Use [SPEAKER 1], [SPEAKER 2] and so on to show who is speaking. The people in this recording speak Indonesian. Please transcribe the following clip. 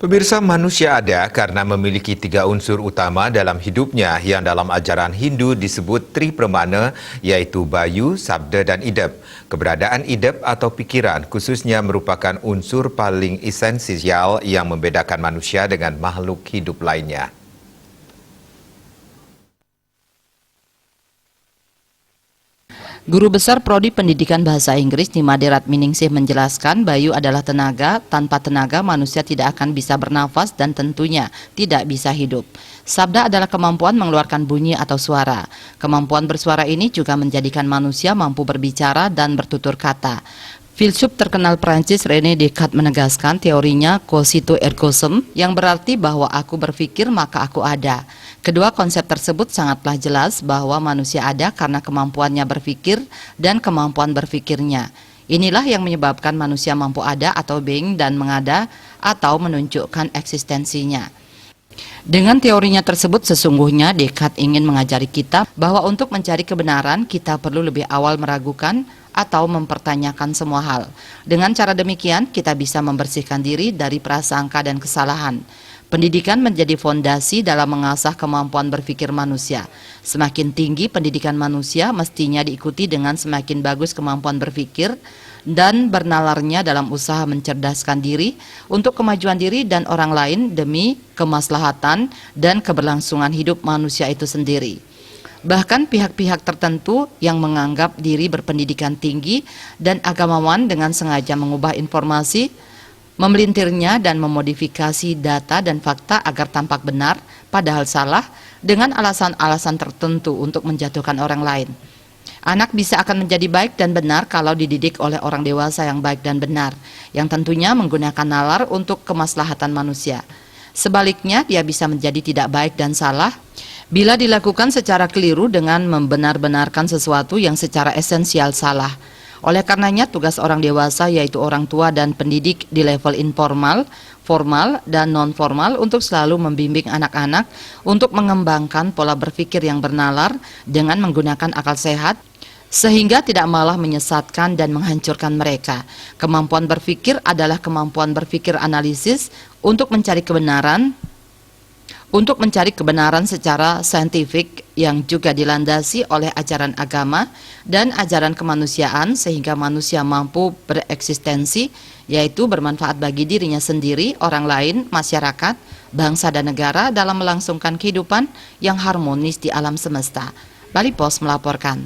[SPEAKER 1] Pemirsa, manusia ada karena memiliki 3 unsur utama dalam hidupnya yang dalam ajaran Hindu disebut Tri Pramana, yaitu Bayu, Sabda dan Idep. Keberadaan idep atau pikiran khususnya merupakan unsur paling esensial yang membedakan manusia dengan makhluk hidup lainnya.
[SPEAKER 2] Guru Besar Prodi Pendidikan Bahasa Inggris Nimade Ratminingsih menjelaskan Bayu adalah tenaga, tanpa tenaga manusia tidak akan bisa bernafas dan tentunya tidak bisa hidup. Sabda adalah kemampuan mengeluarkan bunyi atau suara. Kemampuan bersuara ini juga menjadikan manusia mampu berbicara dan bertutur kata. Filsuf terkenal Prancis René Descartes menegaskan teorinya cogito ergo sum yang berarti bahwa aku berpikir maka aku ada. Kedua konsep tersebut sangatlah jelas bahwa manusia ada karena kemampuannya berpikir dan kemampuan berpikirnya. Inilah yang menyebabkan manusia mampu ada atau being dan mengada atau menunjukkan eksistensinya. Dengan teorinya tersebut sesungguhnya Descartes ingin mengajari kita bahwa untuk mencari kebenaran kita perlu lebih awal meragukan atau mempertanyakan semua hal. Dengan cara demikian kita bisa membersihkan diri dari prasangka dan kesalahan. Pendidikan menjadi fondasi dalam mengasah kemampuan berpikir manusia. Semakin tinggi pendidikan manusia mestinya diikuti dengan semakin bagus kemampuan berpikir dan bernalarnya dalam usaha mencerdaskan diri untuk kemajuan diri dan orang lain demi kemaslahatan dan keberlangsungan hidup manusia itu sendiri. Bahkan pihak-pihak tertentu yang menganggap diri berpendidikan tinggi dan agamawan dengan sengaja mengubah informasi, memelintirnya dan memodifikasi data dan fakta agar tampak benar padahal salah dengan alasan-alasan tertentu untuk menjatuhkan orang lain. Anak bisa akan menjadi baik dan benar kalau dididik oleh orang dewasa yang baik dan benar, yang tentunya menggunakan nalar untuk kemaslahatan manusia. Sebaliknya, dia bisa menjadi tidak baik dan salah bila dilakukan secara keliru dengan membenar-benarkan sesuatu yang secara esensial salah. Oleh karenanya, tugas orang dewasa yaitu orang tua dan pendidik di level informal, formal, dan non-formal untuk selalu membimbing anak-anak untuk mengembangkan pola berpikir yang bernalar dengan menggunakan akal sehat, sehingga tidak malah menyesatkan dan menghancurkan mereka. Kemampuan berpikir adalah kemampuan berpikir analisis untuk mencari kebenaran secara saintifik yang juga dilandasi oleh ajaran agama dan ajaran kemanusiaan sehingga manusia mampu bereksistensi, yaitu bermanfaat bagi dirinya sendiri, orang lain, masyarakat, bangsa dan negara dalam melangsungkan kehidupan yang harmonis di alam semesta. Bali Pos melaporkan.